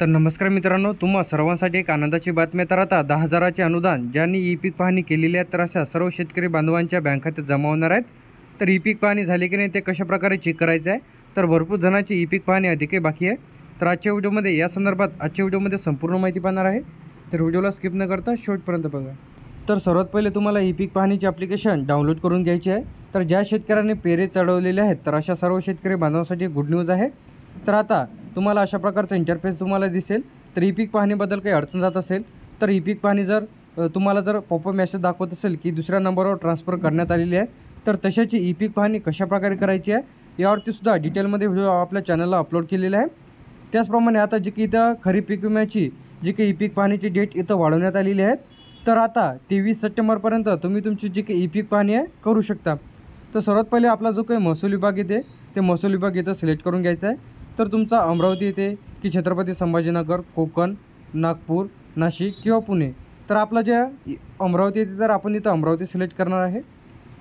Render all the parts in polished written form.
तर नमस्कार मित्रांनो, तुम्हा सर्वांसाठी एक आनंदाची बातमी. तर आता 10,000चे अनुदान ज्यांनी ई पीक पाहणी केलेली आहे तर अशा सर्व शेतकरी बांधवांच्या बँक खात्यात जमा होणार आहेत. तर ई पीक पाहणी झाली की नाही ते कशाप्रकारे चेक करायचं आहे, तर भरपूर जणांची ई पीक पाहणी अधिक बाकी आहे. तर आजच्या व्हिडिओमध्ये या संदर्भात संपूर्ण माहिती पाहणार आहे. तर व्हिडिओला स्किप न करता शेवटपर्यंत बघा. तर सर्वात पहिले तुम्हाला ई पीक पाहणीचे ॲप्लिकेशन डाउनलोड करून घ्यायचे आहे. तर ज्या शेतकऱ्यांनी पेरे चढवलेले आहेत तर अशा सर्व शेतकरी बांधवांसाठी गुड न्यूज आहे. तर आता तुम्हाला अशा प्रकारचा इंटरफेस तुम्हाला दिसेल. तर ई पीक पाहणीबद्दल काही अडचण जात असेल तर ई पीक पाहणी तुम्हाला पॉपअप मेसेज दाखवत असेल की दुसऱ्या नंबरवर ट्रान्सफर करण्यात आलेली आहे, तर तशाची ई पीक पाहणी कशाप्रकारे करायची आहे यावरती सुद्धा डिटेलमध्ये व्हिडिओ आपल्या चॅनलला अपलोड केलेला आहे. त्याचप्रमाणे आता जी की इथं खरीप पीक विम्याची जी की ई पीक पाहणीची डेट इथं वाढवण्यात आलेली आहे. तर आता 23 सप्टेंबरपर्यंत तुम्ही तुमची जी की ई पीक पाहणी आहे करू शकता. तर सर्वात पहिले आपला जो काही महसूल विभाग येते ते महसूल विभाग इथं सिलेक्ट करून घ्यायचा आहे. तर तुमचा अमरावती येते की छत्रपती संभाजीनगर, कोकण, नागपूर, नाशिक किंवा पुणे. तर आपला ज्या अमरावती येते तर आपण इथं अमरावती सिलेक्ट करणार आहे.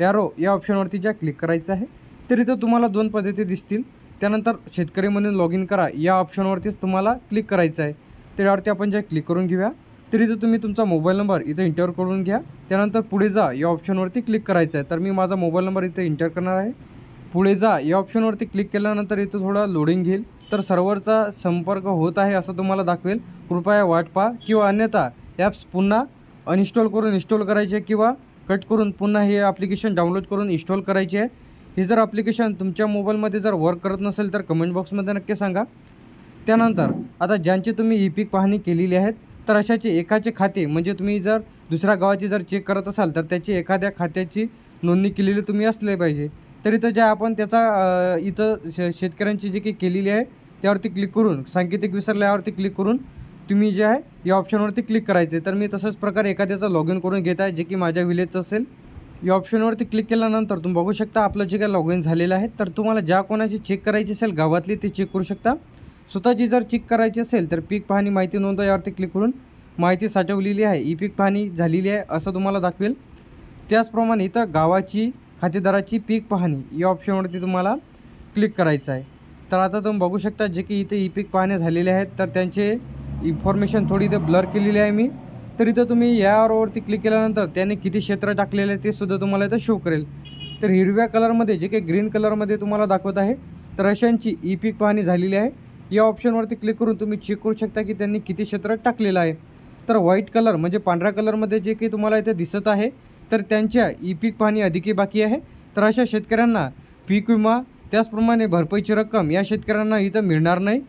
या ऑप्शनवरती ज्या क्लिक करायचं आहे. तर इथं तुम्हाला दोन पद्धती दिसतील. त्यानंतर शेतकरी म्हणून लॉग इन करा या ऑप्शनवरतीच तुम्हाला क्लिक करायचं आहे. तर यावरती आपण ज्या क्लिक करून घेऊया. तर इथं तुम्ही तुमचा मोबाईल नंबर इथं इंटर करून घ्या. त्यानंतर पुढे जा या ऑप्शनवरती क्लिक करायचं आहे. तर मी माझा मोबाईल नंबर इथं इंटर करणार आहे. पुढे जा या ऑप्शनवरती क्लिक केल्यानंतर इथं थोडा लोडिंग घेईल. तर सर्व्हरचा संपर्क होत आहे असं तुम्हाला दाखवेल. कृपया वाट पहा किंवा अन्यथा ॲप्स पुन्हा अनइन्स्टॉल करून इन्स्टॉल करायचे किंवा कट करून पुन्हा हे ॲप्लिकेशन डाउनलोड करून इन्स्टॉल करायचे आहे. हे जर ॲप्लिकेशन तुमच्या मोबाईलमध्ये जर वर्क करत नसेल तर कमेंट बॉक्समध्ये नक्की सांगा. त्यानंतर आता ज्यांची तुम्ही ई पीक पाहणी केलेली आहेत तर अशाचे एकाचे खाते म्हणजे तुम्ही जर दुसऱ्या गावाची जर चेक करत असाल तर त्याची एखाद्या खात्याची नोंदणी केलेली तुम्ही असले पाहिजे. तर इथं ज्या आपण त्याचा शेतकऱ्यांची जी काही केलेली आहे त्यावरती क्लिक करून सांकेतिक विसरल्या यावरती क्लिक करून तुम्ही जे आहे या ऑप्शनवरती क्लिक करायचे. तर मी तसंच प्रकारे एखाद्याचा लॉग इन करून घेत आहे जे की माझ्या विलेजचं असेल. या ऑप्शनवरती क्लिक केल्यानंतर तुम्ही बघू शकता आपलं जे काही लॉग इन झालेलं आहे. तर तुम्हाला ज्या कोणाची चेक करायची असेल गावातली ते चेक करू शकता. स्वतःची जर चेक करायची असेल तर पीक पाहणी माहिती नोंदवा यावरती क्लिक करून माहिती साठवलेली आहे, ई पीक पाहणी झालेली आहे असं तुम्हाला दाखवेल. त्याचप्रमाणे इथं गावाची खातेदाराची पीक पाहणी या ऑप्शनवरती तुम्हाला क्लिक करायचं आहे. तर आता तुम्ही बघू शकता जे की इथे ई पीक पाहण्या झालेले आहेत तर त्यांचे इन्फॉर्मेशन थोडी इथे ब्लर केलेली आहे मी. तर इथं तुम्ही यावरती क्लिक केल्यानंतर त्याने किती क्षेत्र टाकलेलं आहे ते सुद्धा तुम्हाला इथं शो करेल. तर हिरव्या कलरमध्ये जे काही ग्रीन कलरमध्ये तुम्हाला दाखवत आहे तर अशांची ई पीक पाहणी झालेली आहे. या ऑप्शनवरती क्लिक करून तुम्ही चेक करू शकता की त्यांनी किती क्षेत्र टाकलेलं आहे. तर व्हाईट कलर म्हणजे पांढऱ्या कलरमध्ये जे काही तुम्हाला इथे दिसत आहे तर त्यांच्या ई पीक पाहणी अधिक बाकी आहे. तर अशा शेतकऱ्यांना पीक विमा त्याचप्रमाणे भरपाईची रक्कम या शेतकऱ्यांना इथं मिळणार नाही.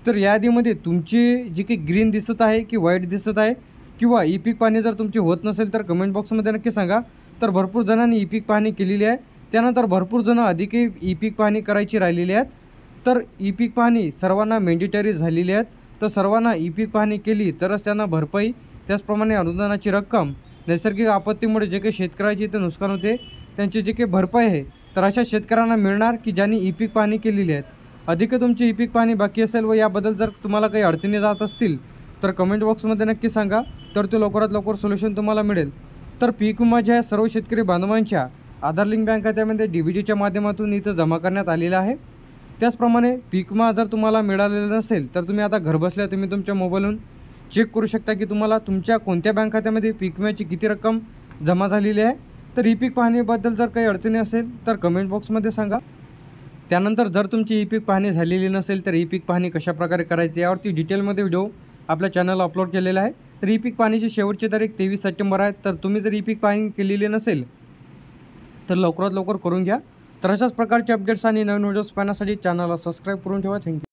तर यादीमध्ये तुमची जी काही ग्रीन दिसत आहे की व्हाईट दिसत आहे किंवा ई पीक पाहणी जर तुमची होत नसेल तर कमेंट बॉक्समध्ये नक्की सांगा. तर भरपूर जणांनी ई पीक पाहणी केलेली आहे. त्यानंतर भरपूर जणं अधिक ई पीक पाहणी करायची राहिलेली आहेत. तर ई पीक पाहणी सर्वांना मॅन्डेटरी झालेली आहेत. तर सर्वांना ई पीक पाहणी केली तरच त्यांना भरपाई त्याचप्रमाणे अनुदानाची रक्कम नैसर्गिक आपत्तीमुळे जे काही शेतकऱ्याचे इथे नुकसान होते त्यांची जे काही भरपाई आहे तर अशा शेतकऱ्यांना मिळणार की ज्यांनी ई पीक पाहणी केलेली आहेत. अधिक तुमची ई पीक पाहणी बाकी असेल व याबद्दल जर तुम्हाला काही अडचणी जात असतील तर कमेंट बॉक्समध्ये नक्की सांगा. तर ते लवकरात लवकर सोल्युशन तुम्हाला मिळेल. तर पीक विमा ज्या सर्व शेतकरी बांधवांच्या आधार लिंक बँक खात्यामध्ये DBTच्या माध्यमातून इथं जमा करण्यात आलेला आहे. त्याचप्रमाणे पीक विमा जर तुम्हाला मिळालेला नसेल तर तुम्ही आता घरबसल्या तुम्ही तुमच्या मोबाईलवरून चेक करू शकता की तुम्हाला तुमच्या कोणत्या बँक खात्यामध्ये पीक विम्याची किती रक्कम जमा झालेली आहे. तर ई पीक पाहणीबद्दल जर काही अडचणी असेल तर कमेंट बॉक्समध्ये सांगा. त्यानंतर जर तुमची ई पीक पाहणी झालेली नसेल तर ई पीक पाहणी कशाप्रकारे करायची यावरती डिटेलमध्ये व्हिडिओ आपल्या चॅनलला अपलोड केलेला आहे. तर ई पीक पाहणीची शेवटची तारीख 23 सप्टेंबर आहे. तर तुम्ही जर ई पीक पाहणी केलेली नसेल तर लवकरात लवकर करून घ्या. तर अशाच प्रकारचे अपडेट्स आणि नवीन व्हिडिओज पाहण्यासाठी चॅनलला सबस्क्राईब करून ठेवा. थँक्यू.